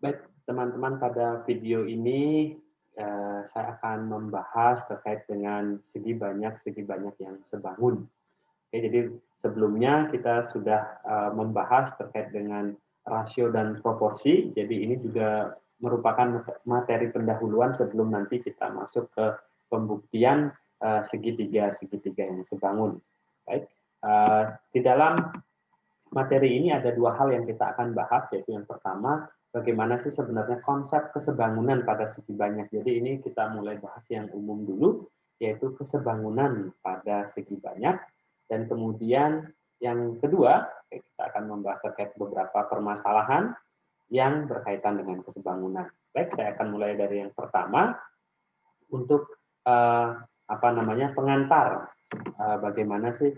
Baik, teman-teman, pada video ini saya akan membahas terkait dengan segi banyak yang sebangun. Oke, jadi sebelumnya kita sudah membahas terkait dengan rasio dan proporsi. Jadi ini juga merupakan materi pendahuluan sebelum nanti kita masuk ke pembuktian segitiga yang sebangun. Baik, di dalam materi ini ada dua hal yang kita akan bahas, yaitu yang pertama, bagaimana sih sebenarnya konsep kesebangunan pada segi banyak. Jadi ini kita mulai bahas yang umum dulu, yaitu kesebangunan pada segi banyak. Dan kemudian yang kedua, kita akan membahas terkait beberapa permasalahan yang berkaitan dengan kesebangunan. Baik, saya akan mulai dari yang pertama, untuk pengantar bagaimana sih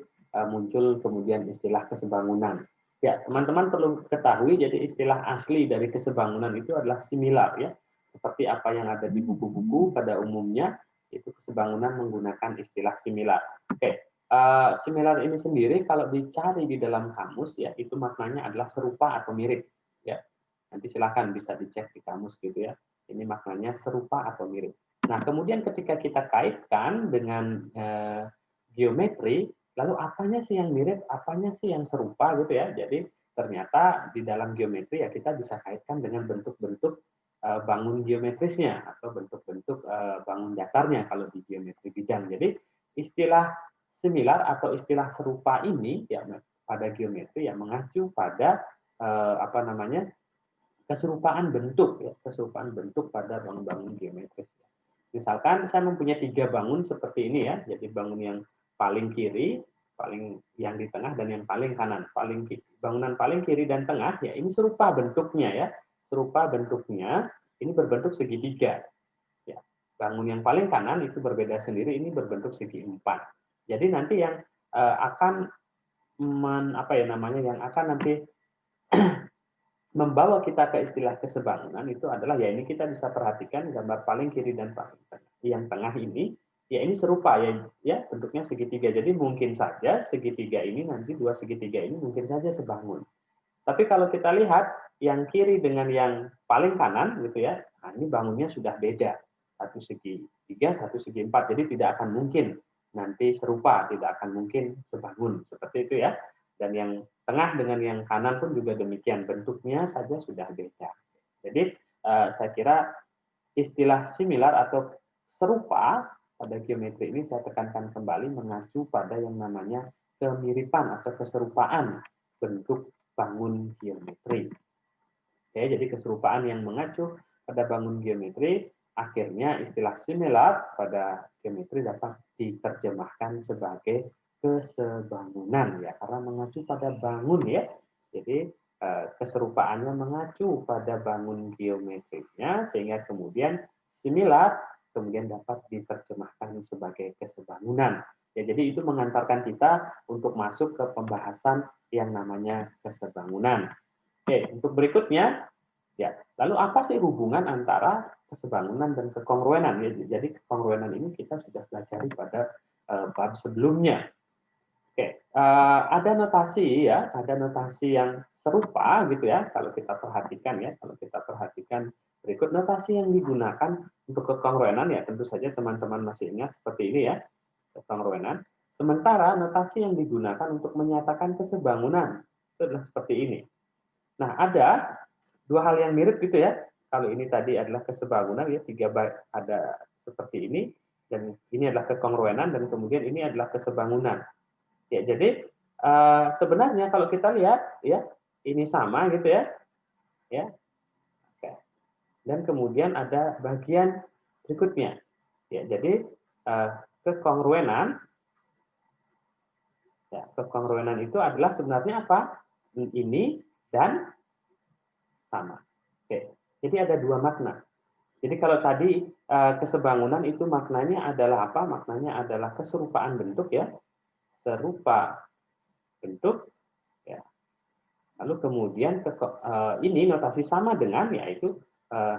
muncul kemudian istilah kesebangunan. Ya, teman-teman perlu ketahui, jadi istilah asli dari kesebangunan itu adalah similar, ya. Seperti apa yang ada di buku-buku pada umumnya, itu kesebangunan menggunakan istilah similar. Oke, similar ini sendiri kalau dicari di dalam kamus, ya, itu maknanya adalah serupa atau mirip. Ya, nanti silakan bisa dicek di kamus gitu ya. Ini maknanya serupa atau mirip. Nah, kemudian ketika kita kaitkan dengan geometri, lalu apanya sih yang mirip, apanya sih yang serupa gitu ya. Jadi ternyata di dalam geometri ya kita bisa kaitkan dengan bentuk-bentuk bangun geometrisnya atau bentuk-bentuk bangun datarnya kalau di geometri bidang. Jadi istilah similar atau istilah serupa ini ya pada geometri yang mengacu pada keserupaan bentuk, ya, keserupaan bentuk pada bangun-bangun geometris. Misalkan saya mempunyai 3 bangun seperti ini ya, jadi bangun yang paling kiri, paling yang di tengah, dan yang paling kanan. Bangunan paling kiri dan tengah ya ini serupa bentuknya ya, serupa bentuknya, ini berbentuk segitiga. Ya, bangun yang paling kanan itu berbeda sendiri, ini berbentuk segi empat. Jadi nanti yang akan yang akan nanti membawa kita ke istilah kesebangunan itu adalah ya ini kita bisa perhatikan gambar paling kiri dan paling tengah. Yang tengah ini ya ini serupa ya bentuknya segitiga. Jadi mungkin saja segitiga ini nanti dua segitiga ini mungkin saja sebangun. Tapi kalau kita lihat yang kiri dengan yang paling kanan gitu ya, nah ini bangunnya sudah beda. Satu segi tiga, satu segi empat. Jadi tidak akan mungkin nanti serupa, tidak akan mungkin sebangun. Seperti itu ya. Dan yang tengah dengan yang kanan pun juga demikian. Bentuknya saja sudah beda. Jadi saya kira istilah similar atau serupa pada geometri ini saya tekankan kembali mengacu pada yang namanya kemiripan atau keserupaan bentuk bangun geometri. Oke, jadi keserupaan yang mengacu pada bangun geometri, akhirnya istilah similar pada geometri dapat diterjemahkan sebagai kesebangunan ya, karena mengacu pada bangun ya. Jadi keserupaannya mengacu pada bangun geometrisnya sehingga kemudian similar kemudian dapat diterjemahkan sebagai kesebangunan. Ya, jadi itu mengantarkan kita untuk masuk ke pembahasan yang namanya kesebangunan. Oke, untuk berikutnya, ya, lalu apa sih hubungan antara kesebangunan dan kekongruenan? Ya, jadi kekongruenan ini kita sudah pelajari pada bab sebelumnya. Oke, ada notasi ya, ada notasi yang serupa gitu ya. Kalau kita perhatikan ya, kalau kita perhatikan berikut notasi yang digunakan untuk kekongruenan ya, tentu saja teman-teman masih ingat seperti ini ya, kekongruenan. Sementara notasi yang digunakan untuk menyatakan kesebangunan itu adalah seperti ini. Nah, ada dua hal yang mirip gitu ya. Kalau ini tadi adalah kesebangunan ya, ada seperti ini, dan ini adalah kekongruenan, dan kemudian ini adalah kesebangunan. Ya, jadi sebenarnya kalau kita lihat ya, ini sama gitu ya. Ya. Oke. Dan kemudian ada bagian berikutnya. Ya, jadi kekongruenan ya, kekongruenan itu adalah sebenarnya apa? Ini dan sama. Oke. Jadi ada dua makna. Jadi kalau tadi kesebangunan itu maknanya adalah apa? Maknanya adalah keserupaan bentuk ya. Serupa bentuk ya. Lalu kemudian ini notasi sama dengan yaitu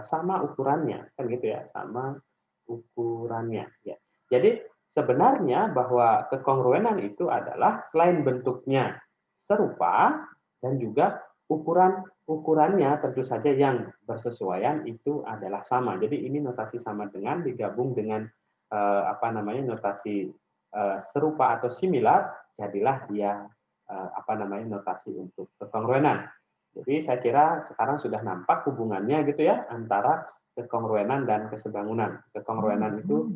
sama ukurannya, kan gitu ya, sama ukurannya ya. Jadi sebenarnya bahwa kekongruenan itu adalah selain bentuknya serupa dan juga ukuran ukurannya tentu saja yang bersesuaian itu adalah sama. Jadi ini notasi sama dengan digabung dengan apa namanya notasi serupa atau similar, jadilah dia apa namanya notasi untuk kekongruenan. Jadi saya kira sekarang sudah nampak hubungannya gitu ya antara kekongruenan dan kesebangunan. Kekongruenan itu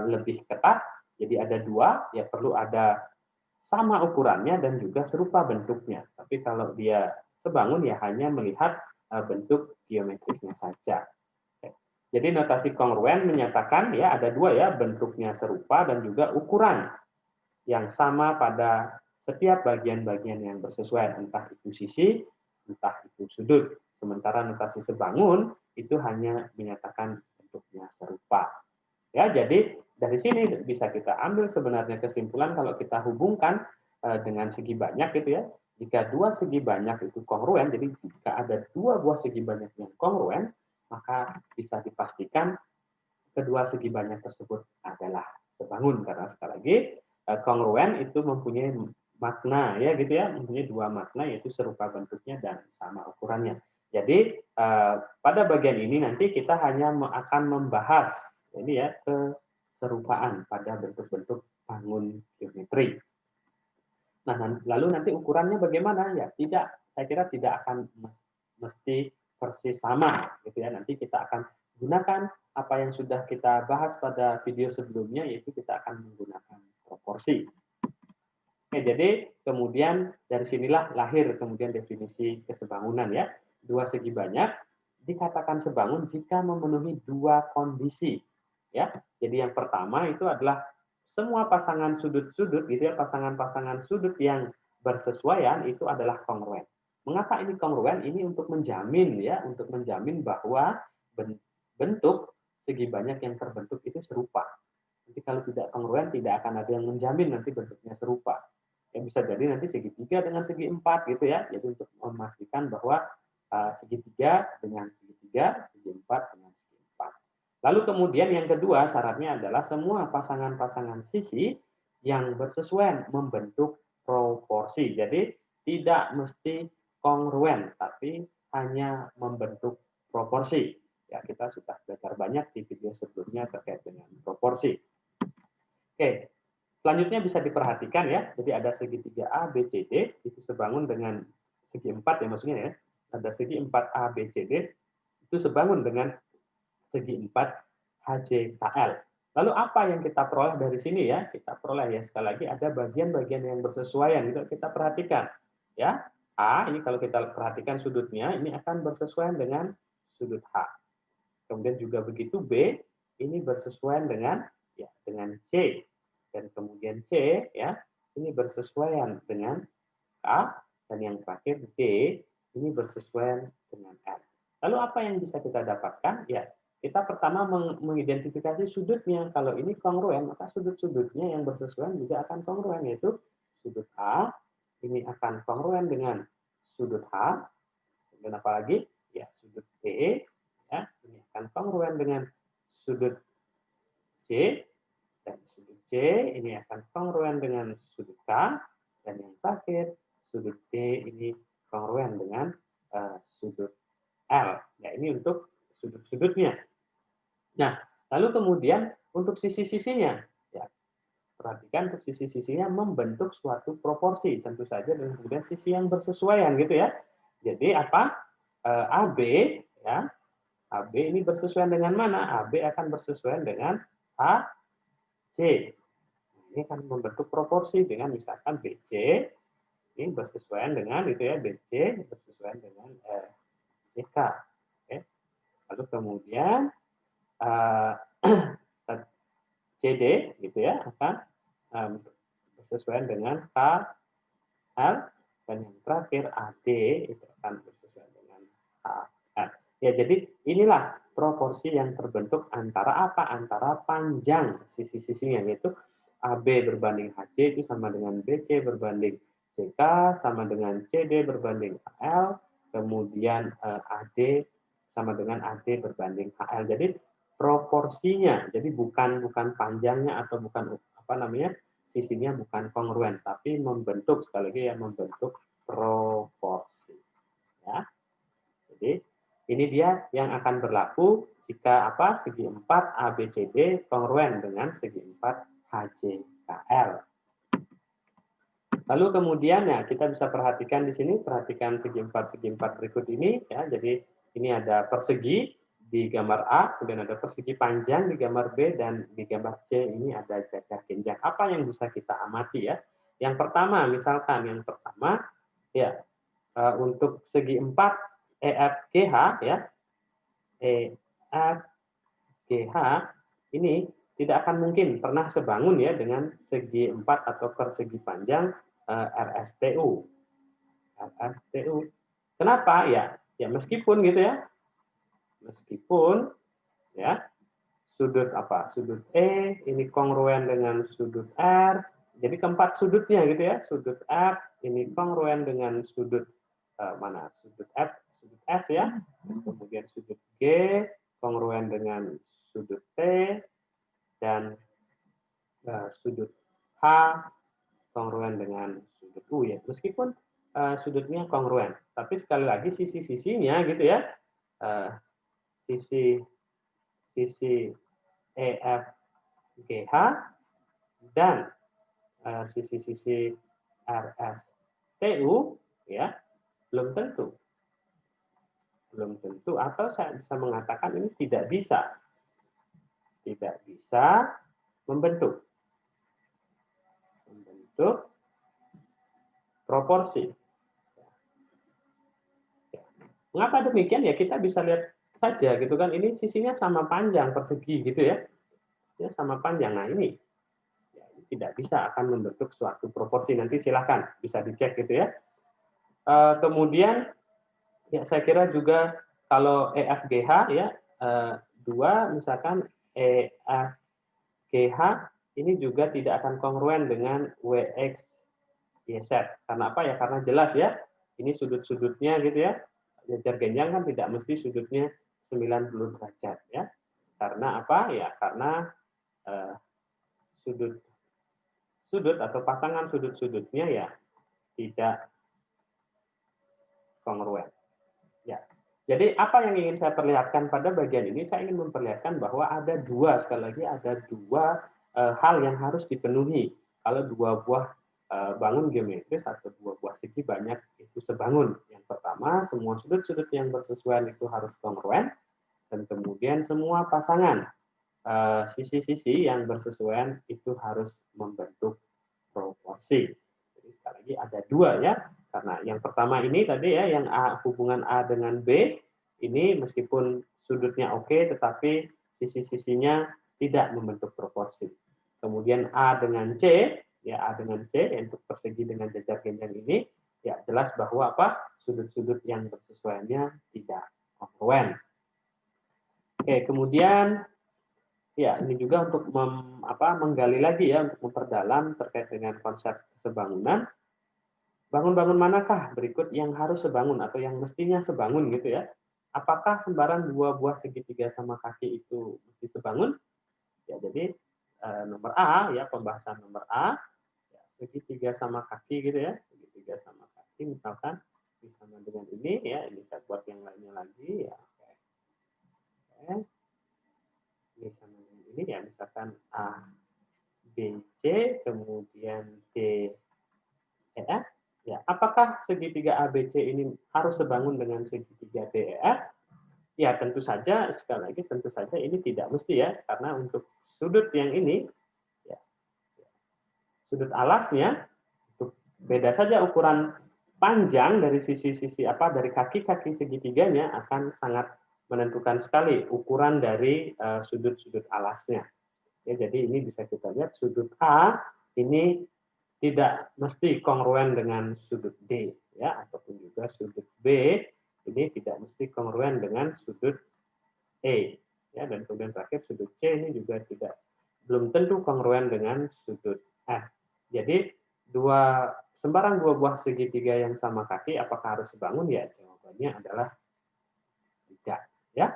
lebih ketat, jadi ada dua, ya perlu ada sama ukurannya dan juga serupa bentuknya. Tapi kalau dia sebangun ya hanya melihat bentuk geometrisnya saja. Jadi notasi kongruen menyatakan ya ada dua ya, bentuknya serupa dan juga ukuran yang sama pada setiap bagian-bagian yang bersesuaian, entah itu sisi, entah itu sudut. Sementara notasi sebangun itu hanya menyatakan bentuknya serupa. Ya, jadi dari sini bisa kita ambil sebenarnya kesimpulan kalau kita hubungkan dengan segi banyak gitu ya. Jika dua segi banyak itu kongruen, jadi jika ada dua buah segi banyak yang kongruen, maka bisa dipastikan kedua segi banyak tersebut adalah sebangun karena sekali lagi kongruen itu mempunyai makna ya gitu ya, mempunyai dua makna yaitu serupa bentuknya dan sama ukurannya. Jadi pada bagian ini nanti kita hanya akan membahas ini ya keserupaan pada bentuk-bentuk bangun geometri. Nah, lalu nanti ukurannya bagaimana? Ya, saya kira tidak akan mesti persis sama, gitu ya. Nanti kita akan gunakan apa yang sudah kita bahas pada video sebelumnya, yaitu kita akan menggunakan proporsi. Oke, jadi kemudian dari sinilah lahir kemudian definisi kesebangunan ya. Dua segi banyak dikatakan sebangun jika memenuhi dua kondisi. Ya, jadi yang pertama itu adalah semua pasangan sudut-sudut gitu ya, pasangan-pasangan sudut yang bersesuaian itu adalah kongruen. Mengapa ini kongruen? Ini untuk menjamin ya, untuk menjamin bahwa bentuk segi banyak yang terbentuk itu serupa. Jadi kalau tidak kongruen tidak akan ada yang menjamin nanti bentuknya serupa. Ya bisa jadi nanti segitiga dengan segi empat gitu ya. Jadi untuk memastikan bahwa segitiga dengan segitiga, segi empat dengan segi empat. Lalu kemudian yang kedua syaratnya adalah semua pasangan-pasangan sisi yang bersesuaian membentuk proporsi. Jadi tidak mesti kongruen, tapi hanya membentuk proporsi. Ya, kita sudah belajar banyak di video sebelumnya terkait dengan proporsi. Oke, selanjutnya bisa diperhatikan ya. Jadi ada segitiga A, B, C, D itu sebangun dengan segi 4 ya maksudnya ya. Ada segi 4A, B, C, D itu sebangun dengan segi 4 HJKL. Lalu apa yang kita peroleh dari sini ya? Kita peroleh ya sekali lagi ada bagian-bagian yang bersesuaian itu kita perhatikan ya. A ini kalau kita perhatikan sudutnya ini akan bersesuaian dengan sudut H. Kemudian juga begitu B ini bersesuaian dengan ya dengan C dan kemudian C ya ini bersesuaian dengan K dan yang terakhir D ini bersesuaian dengan L. Lalu apa yang bisa kita dapatkan? Ya, kita pertama mengidentifikasi sudutnya. Kalau ini kongruen, maka sudut-sudutnya yang bersesuaian juga akan kongruen, yaitu sudut A ini akan kongruen dengan sudut H. Dan apalagi? Ya, sudut D ya, ini akan kongruen dengan sudut C dan sudut C ini akan kongruen dengan sudut K dan yang terakhir sudut D ini kongruen dengan sudut L. Ya, ini untuk sudut-sudutnya. Nah, lalu kemudian untuk sisi-sisinya, ya, perhatikan untuk sisi-sisinya membentuk suatu proporsi, tentu saja dengan kemudian sisi yang bersesuaian gitu ya. Jadi apa? AB ya, AB ini bersesuaian dengan mana? AB akan bersesuaian dengan AC. Ini akan membentuk proporsi dengan misalkan BC ini bersesuaian dengan itu ya, BC bersesuaian dengan CK. Oke. Lalu kemudian CD gitu ya akan bersesuaian dengan KL dan yang terakhir AD itu akan bersesuaian dengan HL. Ya, jadi inilah proporsi yang terbentuk antara apa? Antara panjang sisi-sisinya, yaitu AB berbanding HC itu sama dengan BC berbanding CK, sama dengan CD berbanding HL, kemudian AD sama dengan AD berbanding HL. Jadi proporsinya, jadi bukan panjangnya atau bukan apa namanya sisinya bukan kongruen, tapi membentuk sekali lagi ya membentuk proporsi. Ya. Jadi ini dia yang akan berlaku jika apa? Segi 4 ABCD kongruen dengan segi 4 HJKL. Lalu kemudian ya kita bisa perhatikan di sini, perhatikan segi 4 berikut ini ya. Jadi ini ada persegi di gambar A, kemudian ada persegi panjang di gambar B, dan di gambar C ini ada jajar genjang. Apa yang bisa kita amati ya? Yang pertama, misalkan yang pertama ya untuk segi 4 EFGH ya, EFGH ini tidak akan mungkin pernah sebangun ya dengan segi 4 atau persegi panjang RSTU. RSTU. Kenapa? Ya meskipun gitu ya. Meskipun ya sudut apa? Sudut E ini kongruen dengan sudut R. Jadi keempat sudutnya gitu ya. Sudut R ini kongruen dengan sudut mana? Sudut F, sudut S ya. Kemudian sudut G kongruen dengan sudut T, dan sudut H kongruen dengan sudut U ya. Meskipun sudutnya kongruen, tapi sekali lagi sisi-sisinya gitu ya. Sisi EFGH dan sisi-sisi RSTU ya belum tentu atau saya bisa mengatakan ini tidak bisa membentuk proporsi. Mengapa demikian? Ya kita bisa lihat saja gitu kan, ini sisinya sama panjang persegi gitu ya. Ya sama panjang. Nah ini ya, tidak bisa akan membentuk suatu proporsi. Nanti silahkan bisa dicek gitu ya. Kemudian ya saya kira juga kalau EFGH ya dua misalkan EFGH ini juga tidak akan kongruen dengan WX YZ. Karena apa ya? Karena jelas ya, ini sudut-sudutnya gitu ya. Jajar genjang kan tidak mesti sudutnya 90 derajat ya. Karena apa? Ya karena sudut atau pasangan sudut-sudutnya ya tidak kongruen. Ya. Jadi apa yang ingin saya perlihatkan pada bagian ini? Saya ingin memperlihatkan bahwa ada dua, sekali lagi ada dua hal yang harus dipenuhi kalau dua buah bangun geometris atau dua buah segi banyak itu sebangun. Yang pertama, semua sudut-sudut yang bersesuaian itu harus kongruen, dan kemudian semua pasangan sisi-sisi yang bersesuaian itu harus membentuk proporsi. Jadi sekali lagi ada dua ya, karena yang pertama ini tadi ya, yang A, hubungan A dengan B, ini meskipun sudutnya oke, tetapi sisi-sisinya tidak membentuk proporsi. Kemudian A dengan C, ya A dengan C untuk persegi dengan jajar genjang ini, ya jelas bahwa apa? Sudut-sudut yang bersesuaiannya tidak kongruen. Oke, kemudian ya ini juga untuk menggali lagi ya, untuk memperdalam terkait dengan konsep sebangunan. Bangun-bangun manakah berikut yang harus sebangun atau yang mestinya sebangun gitu ya? Apakah sembarang dua buah segitiga sama kaki itu mesti sebangun? Ya, jadi nomor A ya, pembahasan nomor A, ya, segitiga sama kaki gitu ya, segitiga sama kaki misalkan sama dengan ini ya, ini saya buat yang lainnya lagi ya. Oke. Ini sama dengan ini ya, misalkan A, B, C, kemudian D, E, F. Ya, apakah segitiga ABC ini harus sebangun dengan segitiga DEF? Ya, tentu saja, sekali lagi tentu saja ini tidak mesti ya, karena untuk sudut yang ini, ya, sudut alasnya, beda saja ukuran panjang dari sisi-sisi dari kaki-kaki segitiganya akan sangat menentukan sekali ukuran dari sudut-sudut alasnya. Ya, jadi ini bisa kita lihat sudut A ini tidak mesti kongruen dengan sudut D ya, ataupun juga sudut B ini tidak mesti kongruen dengan sudut E ya, dan kemudian terakhir sudut C ini juga belum tentu kongruen dengan sudut F. Jadi sembarang dua buah segitiga yang sama kaki apakah harus sebangun? Ya, jawabannya adalah tidak ya.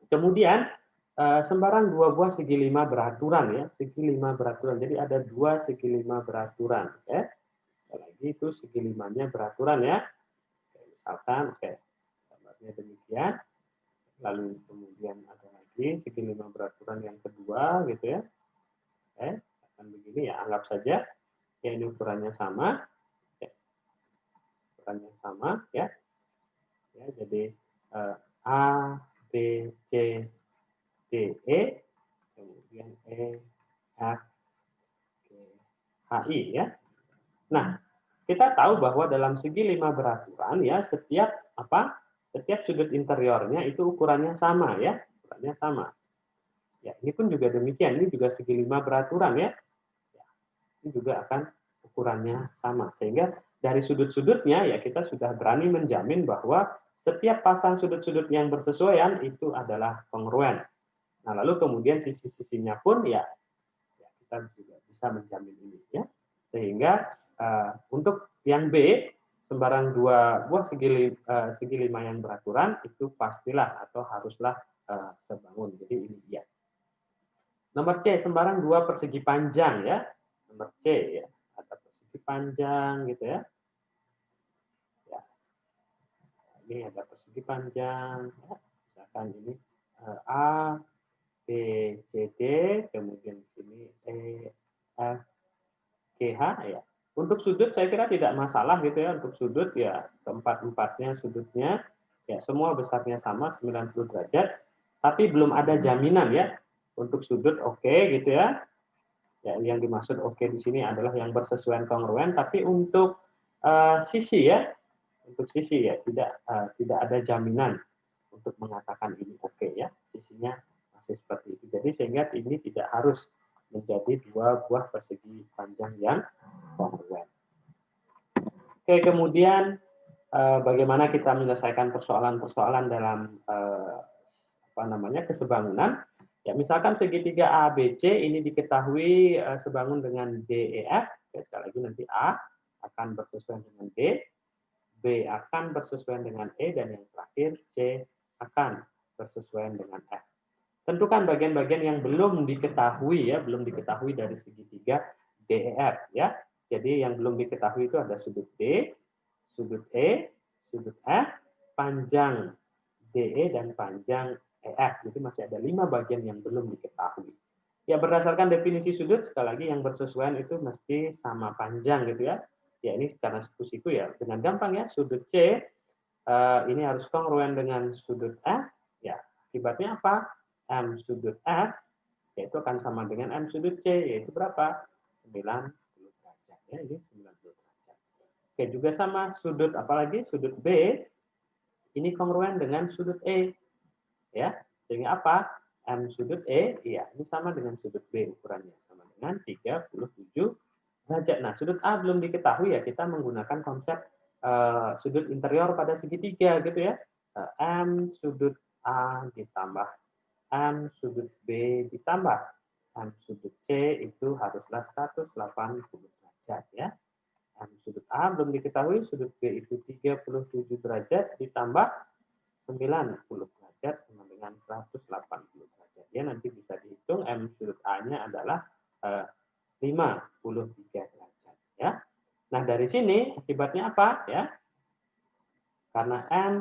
Kemudian sembarang dua buah segi lima beraturan ya, segi lima beraturan. Jadi ada dua segi lima beraturan ya. Lagi itu segi limanya beraturan ya. Misalkan sudutnya demikian. Lalu kemudian ada lagi segi 5 beraturan yang kedua gitu ya. Akan begini ya, anggap saja ya ini ukurannya sama. Ya, ukurannya sama ya. Ya, jadi A, B, C, D, E, kemudian E, F, G, H, I ya. Nah, kita tahu bahwa dalam segi 5 beraturan ya setiap sudut interiornya itu ukurannya sama ya, ukurannya sama. Ya, ini pun juga demikian, ini juga segi 5 beraturan ya. Ini juga akan ukurannya sama. Sehingga dari sudut-sudutnya ya kita sudah berani menjamin bahwa setiap pasang sudut-sudut yang bersesuaian itu adalah kongruen. Nah, lalu kemudian sisi-sisinya pun ya kita juga bisa menjamin ini ya. Sehingga untuk yang B sembarang dua buah segi 5 yang beraturan itu pastilah atau haruslah sebangun. Jadi ini ya. Nomor C, sembarang dua persegi panjang ya. Nomor C ya, ada persegi panjang gitu ya. Ya. Ini ada persegi panjang ya. Misalkan ini A, B, C, D, kemudian di sini E, F, G, H ya. Untuk sudut saya kira tidak masalah gitu ya. Untuk sudut ya keempat-empatnya sudutnya ya semua besarnya sama 90 derajat. Tapi belum ada jaminan ya untuk sudut oke gitu ya. Ya, yang dimaksud oke di sini adalah yang bersesuaian kongruen, tapi untuk sisi ya, untuk sisi ya tidak ada jaminan untuk mengatakan ini oke ya, sisinya masih seperti itu. Jadi sehingga ini tidak harus menjadi dua buah persegi panjang yang kongruen. Oke, kemudian bagaimana kita menyelesaikan persoalan-persoalan dalam kesebangunan. Ya, misalkan segitiga ABC ini diketahui sebangun dengan DEF, ya, sekali lagi nanti A akan bersesuaian dengan D, B akan bersesuaian dengan E, dan yang terakhir C akan bersesuaian dengan F. Tentukan bagian-bagian yang belum diketahui ya, belum diketahui dari segitiga DEF ya. Jadi yang belum diketahui itu ada sudut D, sudut E, sudut F, panjang DE dan panjang EF. Jadi masih ada 5 bagian yang belum diketahui. Ya berdasarkan definisi sudut, sekali lagi yang bersesuaian itu mesti sama panjang gitu ya. Ya ini karena siku-siku ya dengan gampang ya. Sudut C ini harus kongruen dengan sudut F. Ya akibatnya apa? M sudut F yaitu akan sama dengan M sudut C, yaitu berapa? 90 derajat. Ya, ini 90 derajat. Oke, juga sama sudut apalagi sudut B ini kongruen dengan sudut E. Ya, sehingga apa? M sudut E, iya, ini sama dengan sudut B ukurannya, sama dengan 37 derajat. Nah, sudut A belum diketahui ya, kita menggunakan konsep sudut interior pada segitiga gitu ya. M sudut A ditambah M sudut B ditambah M sudut C itu haruslah 180 derajat ya. M sudut A belum diketahui, sudut B itu 37 derajat ditambah 90 derajat sama dengan 180 derajat. Ya, nanti bisa dihitung M sudut A-nya adalah 53 derajat. Ya. Nah, dari sini akibatnya apa? Ya, karena M,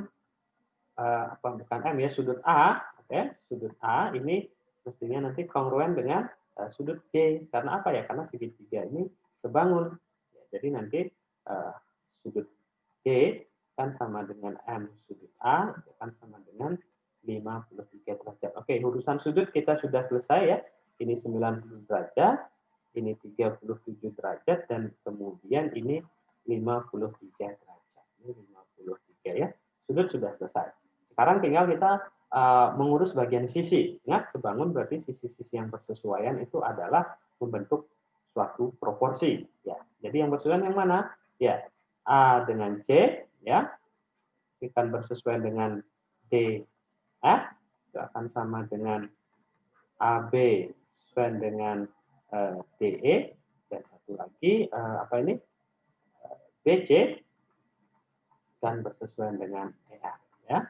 bukan M ya, sudut A, okay, sudut A ini mestinya nanti kongruen dengan sudut D. Karena apa ya? Karena segitiga ini sebangun. Ya, jadi nanti sudut D kan sama dengan M sudut A, kan sama dengan 53 derajat. Oke, urusan sudut kita sudah selesai ya. Ini 90 derajat, ini 37 derajat, dan kemudian ini 53 derajat. Ini 53 ya. Sudut sudah selesai. Sekarang tinggal kita mengurus bagian sisi. Ingat, sebangun berarti sisi-sisi yang bersesuaian itu adalah membentuk suatu proporsi. Ya. Jadi yang bersesuaian yang mana? Ya, A dengan C, ya, akan bersesuaian dengan D, F, itu akan sama dengan AB sesuai dengan DE, dan satu lagi BC dan bersesuaian dengan EF, ya.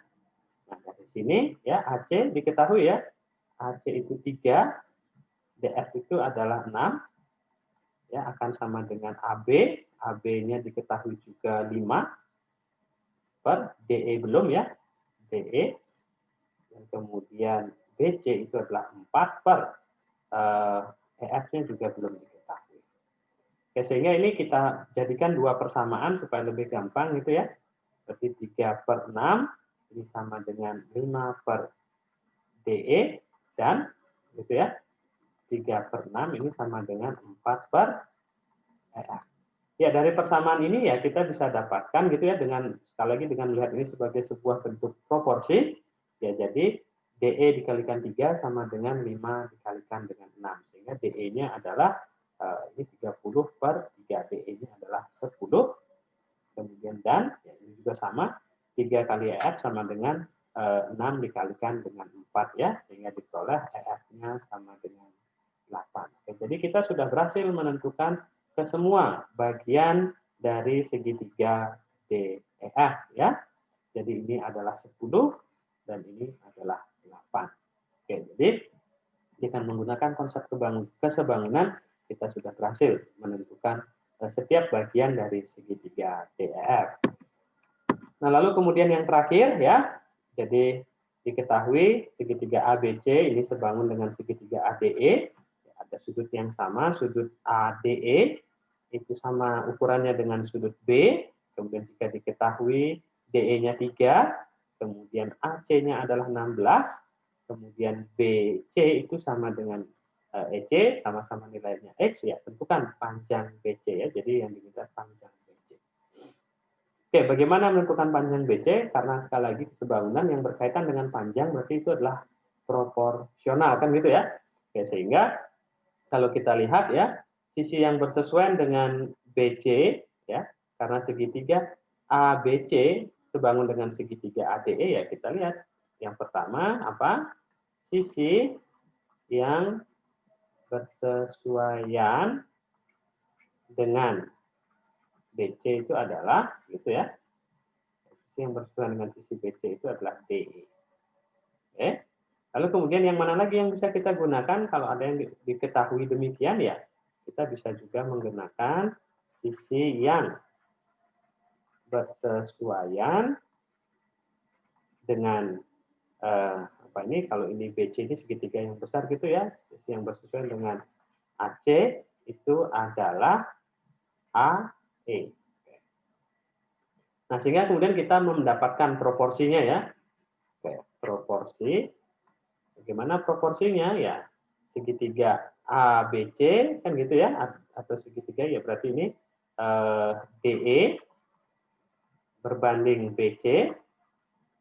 Nah, dari sini ya AC diketahui ya, AC itu 3, DF itu adalah 6, ya, akan sama dengan AB, AB-nya diketahui juga 5, per DE belum ya, DE, dan kemudian BC itu adalah 4 per EF-nya juga belum diketahui. Oke, sehingga ini kita jadikan dua persamaan supaya lebih gampang gitu ya. Berarti 3/6 ini sama dengan 5 per DE, dan gitu ya, 3/6 ini sama dengan 4 per EF. Ya, dari persamaan ini ya kita bisa dapatkan gitu ya, dengan sekali lagi dengan melihat ini sebagai sebuah bentuk proporsi, ya jadi DE dikalikan 3 sama dengan 5 dikalikan dengan 6. Sehingga DE-nya adalah ini 30 per 3. DE-nya adalah 10. Kemudian dan, ya ini juga sama, 3 kali EF sama dengan 6 dikalikan dengan 4 ya. Sehingga diperoleh EF-nya sama dengan 8. Oke, jadi kita sudah berhasil menentukan ke semua bagian dari segitiga DEF ya. Jadi ini adalah 10 dan ini adalah 8. Oke, jadi dengan menggunakan konsep kesebangunan kita sudah berhasil menentukan setiap bagian dari segitiga DEF. Nah, lalu kemudian yang terakhir ya, jadi diketahui segitiga ABC ini sebangun dengan segitiga ADE, ada sudut yang sama, sudut ADE itu sama ukurannya dengan sudut B, kemudian jika diketahui DE-nya 3, kemudian AC-nya adalah 16, kemudian BC itu sama dengan EC, sama-sama nilainya X, ya tentukan panjang BC ya, jadi yang diminta panjang BC. Oke, bagaimana menentukan panjang BC? Karena sekali lagi kesebangunan yang berkaitan dengan panjang berarti itu adalah proporsional, kan gitu ya. Oke, sehingga kalau kita lihat ya, sisi yang bersesuaian dengan BC, ya, karena segitiga ABC sebangun dengan segitiga ADE, ya kita lihat. Yang pertama, apa? Sisi yang bersesuaian dengan BC itu adalah, gitu ya. Sisi yang bersesuaian dengan sisi BC itu adalah DE. Oke. Lalu kemudian yang mana lagi yang bisa kita gunakan? Kalau ada yang diketahui demikian ya, kita bisa juga menggunakan sisi yang bersesuaian dengan apa ini? Kalau ini BC ini segitiga yang besar gitu ya, sisi yang bersesuaian dengan AC itu adalah AE. Nah, sehingga kemudian kita mendapatkan proporsinya ya. Oke, proporsi. Bagaimana proporsinya? Ya, segitiga ABC kan gitu ya, atau segitiga ya berarti ini DE berbanding BC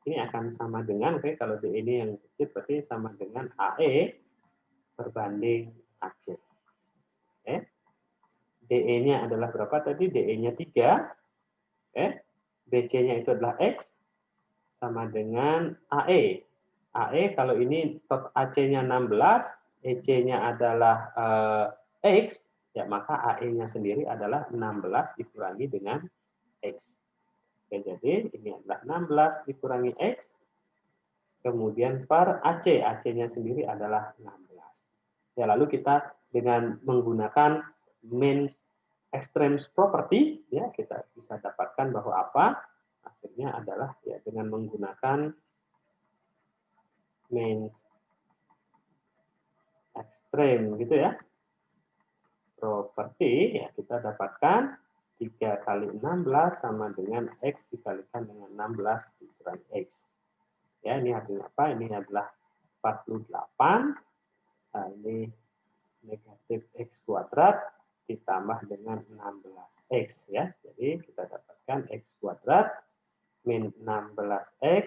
ini akan sama dengan, oke, kalau DE ini yang kecil berarti sama dengan AE berbanding AC. Oke. DE-nya adalah berapa tadi? DE-nya 3. Oke. BC-nya itu adalah X sama dengan AE. AE kalau ini AC-nya 16, EC-nya adalah X, ya maka AE-nya sendiri adalah 16 dikurangi dengan X. Oke, jadi ini adalah 16 dikurangi X, kemudian per AC, AC-nya sendiri adalah 16. Ya, lalu kita dengan menggunakan means extremes property, ya kita bisa dapatkan bahwa apa? Hasilnya adalah ya dengan menggunakan means extreme gitu ya. Properti ya kita dapatkan 3 kali 16 sama dengan X dikalikan dengan 16 dikurangi X. Ya, ini hasilnya apa? Ini adalah 48. Nah, ini negatif X kuadrat ditambah dengan 16X ya. Jadi kita dapatkan X kuadrat min 16X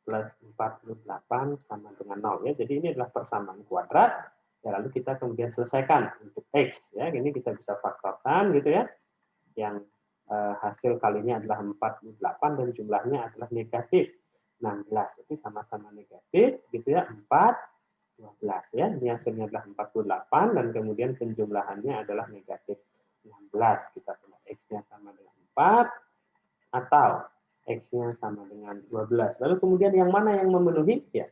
plus 48 sama dengan 0 ya. Jadi ini adalah persamaan kuadrat. Ya, lalu kita kemudian selesaikan untuk X ya. Ini kita bisa faktorkan gitu ya. Yang hasil kalinya adalah 48 dan jumlahnya adalah negatif 16. Jadi sama-sama negatif gitu ya. 12 ya. Ini hasilnya adalah 48 dan kemudian penjumlahannya adalah negatif 16. Kita punya X-nya sama dengan 4 atau X-nya sama dengan 12. Lalu kemudian yang mana yang memenuhi? Ya,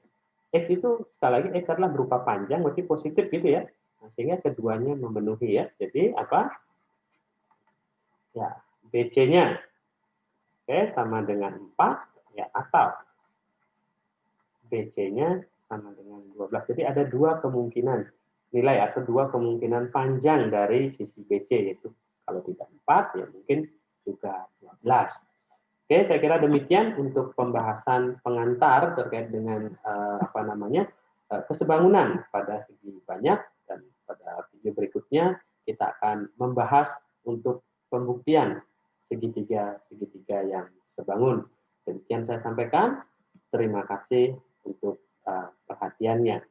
X itu sekali lagi X adalah berupa panjang, berarti positif gitu ya. Nah, sehingga keduanya memenuhi ya. Jadi apa? Ya, BC-nya sama dengan 4 ya, atau BC-nya sama dengan 12. Jadi ada dua kemungkinan nilai atau dua kemungkinan panjang dari sisi BC, yaitu kalau tidak 4 ya mungkin juga 12. Oke, saya kira demikian untuk pembahasan pengantar terkait dengan kesebangunan pada segi banyak, dan pada video berikutnya kita akan membahas untuk pembuktian segitiga yang sebangun. Demikian saya sampaikan. Terima kasih untuk perhatiannya.